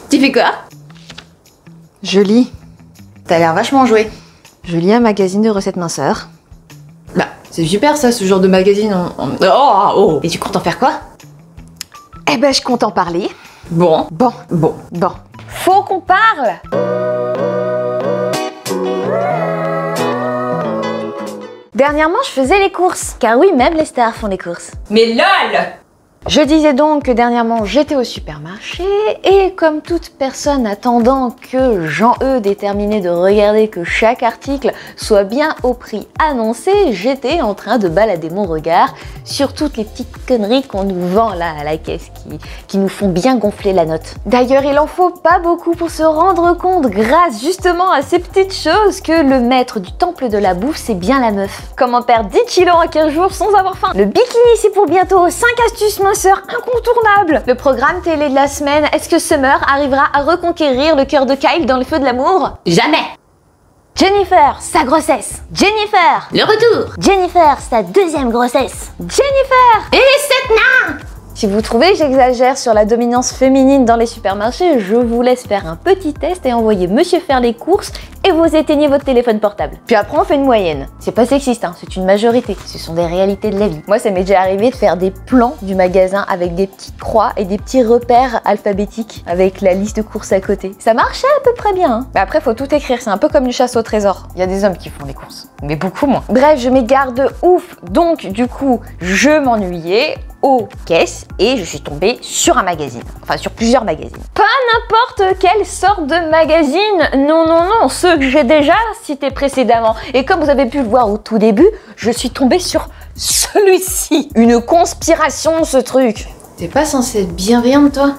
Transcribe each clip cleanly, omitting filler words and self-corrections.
Tu fais quoi? Je lis. T'as l'air vachement joué. Je lis un magazine de recettes minceurs. Bah, c'est super ça, ce genre de magazine. Oh. Et tu comptes en faire quoi? Eh ben, je compte en parler. Bon. Bon. Faut qu'on parle. Dernièrement, je faisais les courses. Car oui, même les stars font des courses. Mais lol! Je disais donc que dernièrement j'étais au supermarché et comme toute personne attendant que Jean-E déterminé de regarder que chaque article soit bien au prix annoncé, j'étais en train de balader mon regard sur toutes les petites conneries qu'on nous vend là à la caisse qui nous font bien gonfler la note. D'ailleurs, il en faut pas beaucoup pour se rendre compte grâce justement à ces petites choses que le maître du temple de la bouffe c'est bien la meuf. Comment perdre 10 kilos en 15 jours sans avoir faim? Le bikini c'est pour bientôt, 5 astuces incontournable. Le programme télé de la semaine, est-ce que Summer arrivera à reconquérir le cœur de Kyle dans le feu de l'amour? Jamais! Jennifer, sa grossesse. Jennifer, Le retour! Jennifer, sa deuxième grossesse. Jennifer! Et cette nain! Si vous trouvez que j'exagère sur la dominance féminine dans les supermarchés, je vous laisse faire un petit test et envoyer monsieur faire les courses et vous éteignez votre téléphone portable. Puis après on fait une moyenne. C'est pas sexiste, hein, c'est une majorité. Ce sont des réalités de la vie. Moi ça m'est déjà arrivé de faire des plans du magasin avec des petites croix et des petits repères alphabétiques avec la liste de courses à côté. Ça marchait à peu près bien. Hein. Mais après faut tout écrire, c'est un peu comme une chasse au trésor. Il y a des hommes qui font les courses, mais beaucoup moins. Bref, je m'égare de ouf. Donc du coup, je m'ennuyais aux caisses et je suis tombée sur un magazine. Enfin sur plusieurs magazines. Pas n'importe quelle sorte de magazine. Non, ceux que j'ai déjà cités précédemment. Et comme vous avez pu le voir au tout début, je suis tombée sur celui-ci. Une conspiration ce truc. T'es pas censée être bienveillante toi?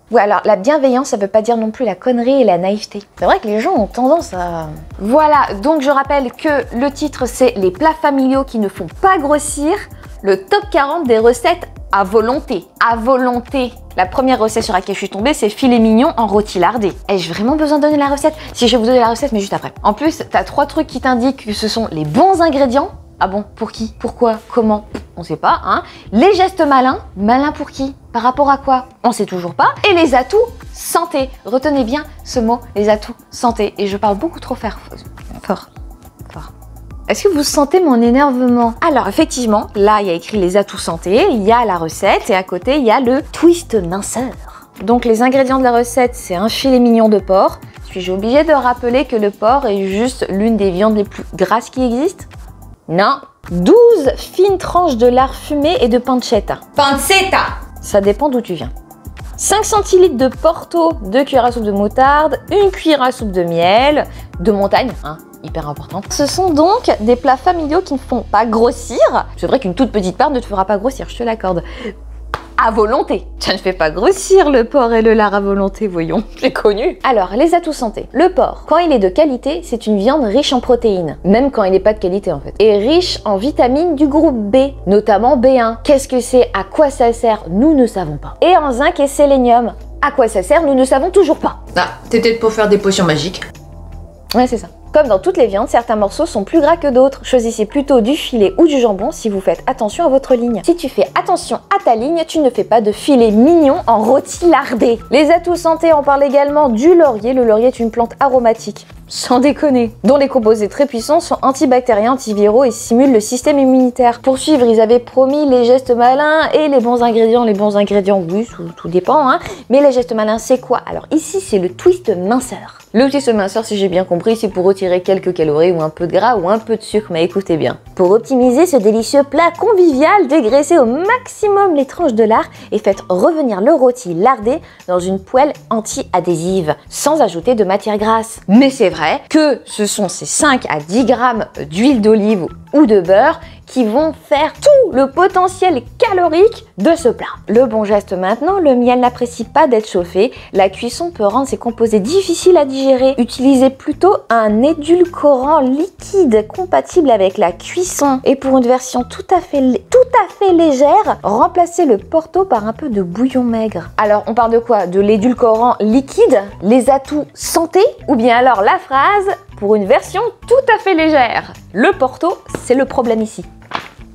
Ouais, alors la bienveillance, ça veut pas dire non plus la connerie et la naïveté. C'est vrai que les gens ont tendance à... Voilà, donc je rappelle que le titre c'est Les plats familiaux qui ne font pas grossir. Le top 40 des recettes à volonté. À volonté. La première recette sur laquelle je suis tombée, c'est filet mignon en rôti lardé. Ai-je vraiment besoin de donner la recette? Si, je vais vous donner la recette, mais juste après. En plus, t'as 3 trucs qui t'indiquent que ce sont les bons ingrédients. Ah bon? Pour qui? Pourquoi? Comment? On sait pas, hein. Les gestes malins. Malins pour qui? Par rapport à quoi? On sait toujours pas. Et les atouts santé. Retenez bien ce mot, les atouts santé. Et je parle beaucoup trop fort. Est-ce que vous sentez mon énervement? Alors effectivement, là il y a écrit les atouts santé, il y a la recette et à côté il y a le twist minceur. Donc les ingrédients de la recette, c'est un filet mignon de porc. Suis-je obligée de rappeler que le porc est juste l'une des viandes les plus grasses qui existent? Non. 12 fines tranches de lard fumé et de pancetta. Pancetta! Ça dépend d'où tu viens. 5 centilitres de Porto, 2 cuillères à soupe de moutarde, 1 cuillère à soupe de miel, de montagne, hein, hyper important. Ce sont donc des plats familiaux qui ne font pas grossir. C'est vrai qu'une toute petite part ne te fera pas grossir, je te l'accorde. À volonté. Ça ne fait pas grossir le porc et le lard à volonté, voyons. C'est connu. Alors, les atouts santé. Le porc, quand il est de qualité, c'est une viande riche en protéines. Même quand il n'est pas de qualité en fait. Et riche en vitamines du groupe B, notamment B1. Qu'est-ce que c'est? À quoi ça sert? Nous ne savons pas. Et en zinc et sélénium. À quoi ça sert? Nous ne savons toujours pas. Ah, c'est peut-être pour faire des potions magiques. Ouais, c'est ça. Comme dans toutes les viandes, certains morceaux sont plus gras que d'autres. Choisissez plutôt du filet ou du jambon si vous faites attention à votre ligne. Si tu fais attention à ta ligne, tu ne fais pas de filet mignon en rôti lardé. Les atouts santé, on parle également du laurier. Le laurier est une plante aromatique, sans déconner, dont les composés très puissants sont antibactériens, antiviraux et stimulent le système immunitaire. Pour suivre, ils avaient promis les gestes malins et les bons ingrédients. Les bons ingrédients, oui, tout dépend, hein. Mais les gestes malins, c'est quoi? Alors ici, c'est le twist minceur. Le twist minceur, si j'ai bien compris, c'est pour retirer quelques calories ou un peu de gras ou un peu de sucre, mais écoutez bien. Pour optimiser ce délicieux plat convivial, dégraissez au maximum les tranches de lard et faites revenir le rôti lardé dans une poêle anti-adhésive, sans ajouter de matière grasse. Mais c'est vrai que ce sont ces 5 à 10 grammes d'huile d'olive ou de beurre qui vont faire tout le potentiel calorique de ce plat. Le bon geste maintenant, le miel n'apprécie pas d'être chauffé. La cuisson peut rendre ses composés difficiles à digérer. Utilisez plutôt un édulcorant liquide compatible avec la cuisson. Et pour une version tout à fait légère, remplacez le Porto par un peu de bouillon maigre. Alors on parle de quoi? De l'édulcorant liquide? Les atouts santé? Ou bien alors la phrase pour une version tout à fait légère? Le Porto, c'est le problème ici.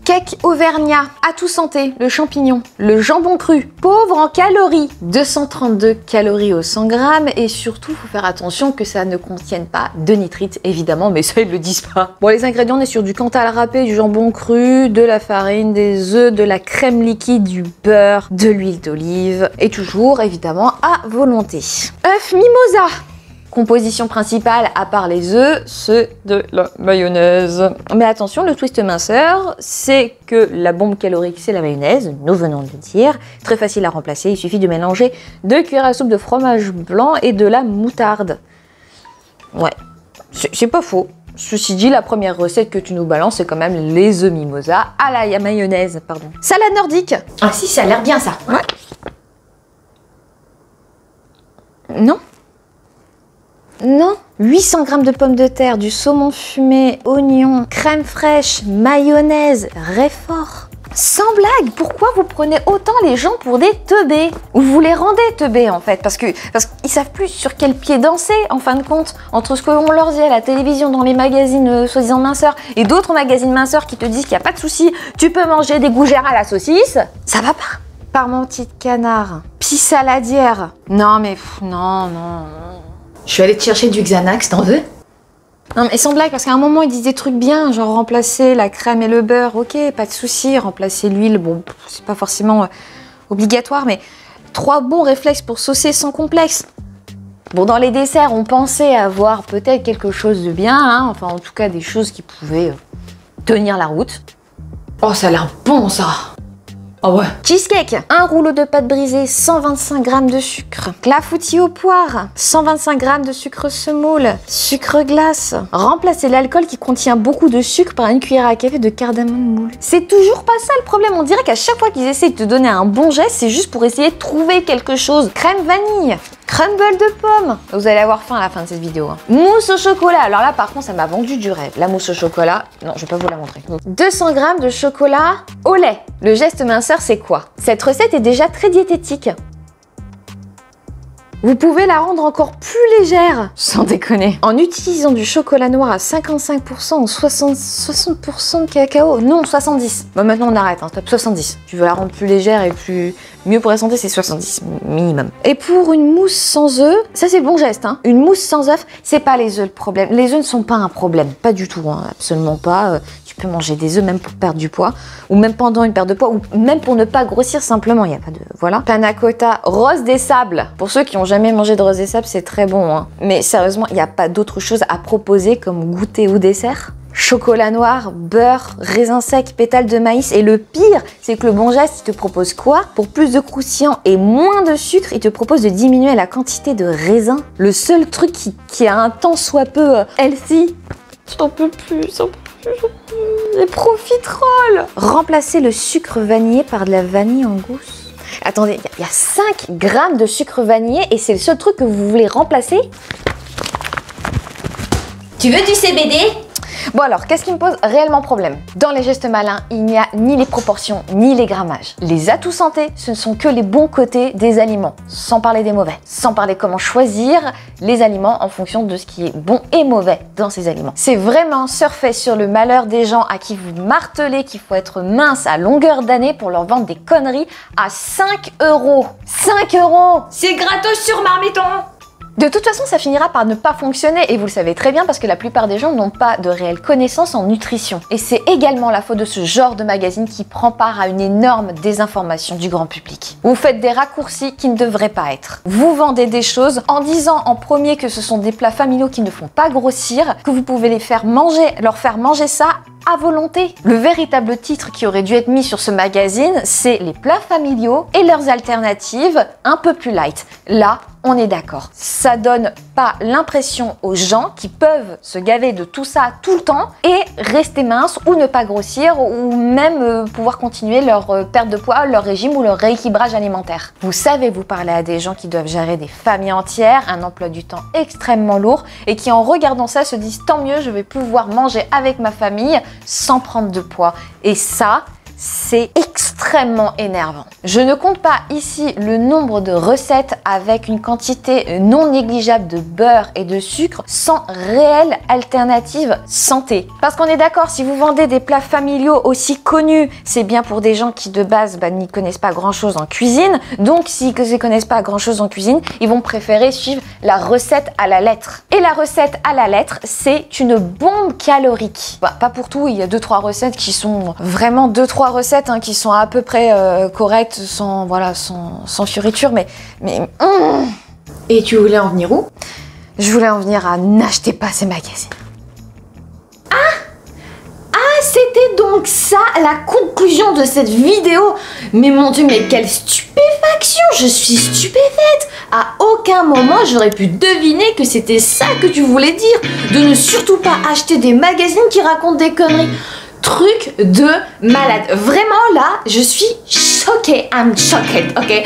Cake Auvergnat, à tout santé, le champignon. Le jambon cru, pauvre en calories. 232 calories au 100 grammes et surtout, faut faire attention que ça ne contienne pas de nitrite, évidemment, mais ça, ils le disent pas. Bon, les ingrédients, on est sur du Cantal râpé, du jambon cru, de la farine, des œufs, de la crème liquide, du beurre, de l'huile d'olive et toujours, évidemment, à volonté. Œuf mimosa. Composition principale, à part les œufs, c'est de la mayonnaise. Mais attention, le twist minceur, c'est que la bombe calorique, c'est la mayonnaise, nous venons de le dire. Très facile à remplacer, il suffit de mélanger 2 cuillères à soupe de fromage blanc et de la moutarde. Ouais, c'est pas faux. Ceci dit, la première recette que tu nous balances, c'est quand même les œufs mimosa à la mayonnaise, pardon. Salade nordique. Ah si, ça a l'air bien ça. Ouais. Non. Non. 800 g de pommes de terre, du saumon fumé, oignons, crème fraîche, mayonnaise, Réfort. Sans blague, pourquoi vous prenez autant les gens pour des teubés? Ou vous les rendez teubés en fait, parce qu'ils savent plus sur quel pied danser en fin de compte, entre ce que l'on leur dit à la télévision, dans les magazines soi-disant minceurs, et d'autres magazines minceurs qui te disent qu'il n'y a pas de souci, tu peux manger des gougères à la saucisse, ça va pas. Parmentier de canard, pis saladière. Non mais non. Je suis allée te chercher du Xanax, t'en veux? Non mais sans blague, parce qu'à un moment ils disent des trucs bien, genre remplacer la crème et le beurre, ok, pas de souci, remplacer l'huile, bon, c'est pas forcément obligatoire, mais 3 bons réflexes pour saucer sans complexe. Bon, dans les desserts, on pensait avoir peut-être quelque chose de bien, hein, enfin en tout cas des choses qui pouvaient tenir la route. Oh, ça a l'air bon ça! Oh ouais. Cheesecake, un rouleau de pâte brisée, 125 g de sucre. Clafoutis aux poires, 125 g de sucre semoule. Sucre glace. Remplacez l'alcool qui contient beaucoup de sucre par une cuillère à café de cardamome moulu. C'est toujours pas ça le problème. On dirait qu'à chaque fois qu'ils essayent de te donner un bon geste, c'est juste pour essayer de trouver quelque chose. Crème vanille. Crumble de pommes. Vous allez avoir faim à la fin de cette vidéo. Hein. Mousse au chocolat. Alors là, par contre, ça m'a vendu du rêve. La mousse au chocolat, non, je vais pas vous la montrer. 200 g de chocolat au lait. Le geste minceur, c'est quoi? Cette recette est déjà très diététique. Vous pouvez la rendre encore plus légère, sans déconner, en utilisant du chocolat noir à 55% ou 60% de cacao. Non, 70. Bon, maintenant on arrête, hein, top 70. Tu veux la rendre plus légère et mieux pour la santé, c'est 70 minimum. Et pour une mousse sans œufs, ça c'est le bon geste, hein. Une mousse sans œufs, c'est pas les œufs le problème. Les œufs ne sont pas un problème, pas du tout, hein, absolument pas. Tu peux manger des œufs même pour perdre du poids, ou même pendant une perte de poids, ou même pour ne pas grossir simplement. Il n'y a pas de... Voilà. Panna cotta, rose des sables. Pour ceux qui n'ont jamais mangé de rose des sables, c'est très bon, hein. Mais sérieusement, il n'y a pas d'autre chose à proposer comme goûter ou dessert. Chocolat noir, beurre, raisin sec, pétales de maïs. Et le pire, c'est que le bon geste, il te propose quoi? Pour plus de croustillant et moins de sucre, il te propose de diminuer la quantité de raisin. Le seul truc qui a un tant soit peu healthy. J'en peux plus. Les profiteroles. Remplacez le sucre vanillé par de la vanille en gousse. Attendez, il y a 5 g de sucre vanillé et c'est le seul truc que vous voulez remplacer? Tu veux du CBD? Bon alors, qu'est-ce qui me pose réellement problème? Dans les gestes malins, il n'y a ni les proportions, ni les grammages. Les atouts santé, ce ne sont que les bons côtés des aliments, sans parler des mauvais. Sans parler comment choisir les aliments en fonction de ce qui est bon et mauvais dans ces aliments. C'est vraiment surfer sur le malheur des gens à qui vous martelez qu'il faut être mince à longueur d'année pour leur vendre des conneries à 5 €. 5 €! C'est gratos sur Marmiton! De toute façon, ça finira par ne pas fonctionner et vous le savez très bien parce que la plupart des gens n'ont pas de réelles connaissances en nutrition. Et c'est également la faute de ce genre de magazine qui prend part à une énorme désinformation du grand public. Vous faites des raccourcis qui ne devraient pas être. Vous vendez des choses en disant en premier que ce sont des plats familiaux qui ne font pas grossir, que vous pouvez leur faire manger ça à volonté. Le véritable titre qui aurait dû être mis sur ce magazine, c'est les plats familiaux et leurs alternatives un peu plus light. Là, on est d'accord. Ça donne pas l'impression aux gens qui peuvent se gaver de tout ça tout le temps et rester minces ou ne pas grossir ou même pouvoir continuer leur perte de poids, leur régime ou leur rééquilibrage alimentaire. Vous savez, vous parlez à des gens qui doivent gérer des familles entières, un emploi du temps extrêmement lourd et qui en regardant ça se disent tant mieux, je vais pouvoir manger avec ma famille sans prendre de poids. Et ça, c'est extrêmement énervant. Je ne compte pas ici le nombre de recettes avec une quantité non négligeable de beurre et de sucre sans réelle alternative santé. Parce qu'on est d'accord, si vous vendez des plats familiaux aussi connus, c'est bien pour des gens qui de base n'y connaissent pas grand chose en cuisine. Donc s'ils ne connaissent pas grand chose en cuisine, ils vont préférer suivre la recette à la lettre. Et la recette à la lettre, c'est une bombe calorique. Bah, pas pour tout, il y a 2-3 recettes qui sont vraiment 2-3 recettes qui sont à peu près correctes, sans, voilà, sans fioriture, mais Et tu voulais en venir où? Je voulais en venir à n'achetez pas ces magazines. C'était donc ça la conclusion de cette vidéo. Mais mon Dieu, mais quelle stupéfaction! Je suis stupéfaite. À aucun moment j'aurais pu deviner que c'était ça que tu voulais dire. De ne surtout pas acheter des magazines qui racontent des conneries. Truc de malade. Vraiment là, je suis choquée. I'm shocked, ok?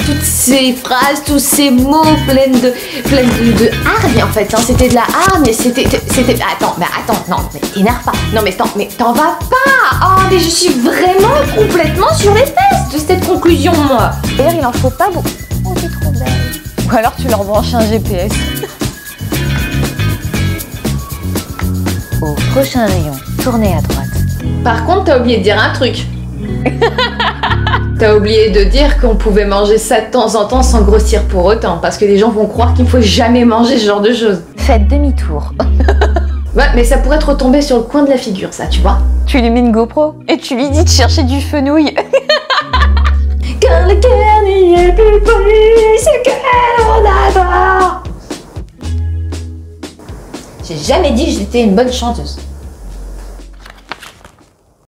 Toutes ces phrases, tous ces mots pleins de hargne en fait, c'était de la hargne, c'était... Attends, non, mais t'énerve pas. Non mais t'en vas pas. Oh, mais je suis vraiment complètement sur les fesses de cette conclusion, moi. D'ailleurs, il en faut pas beaucoup. Oh, t'es trop belle. Ou alors tu leur branches un GPS. Au prochain rayon, tournez à droite. Par contre, t'as oublié de dire un truc. T'as oublié de dire qu'on pouvait manger ça de temps en temps sans grossir pour autant, parce que les gens vont croire qu'il ne faut jamais manger ce genre de choses. Faites demi-tour. Ouais, mais ça pourrait te retomber sur le coin de la figure, ça, tu vois. Tu lui mets une GoPro et tu lui dis de chercher du fenouil. Quand le cœur n'y est plus poli, c'est qu'on adore. J'ai jamais dit que j'étais une bonne chanteuse.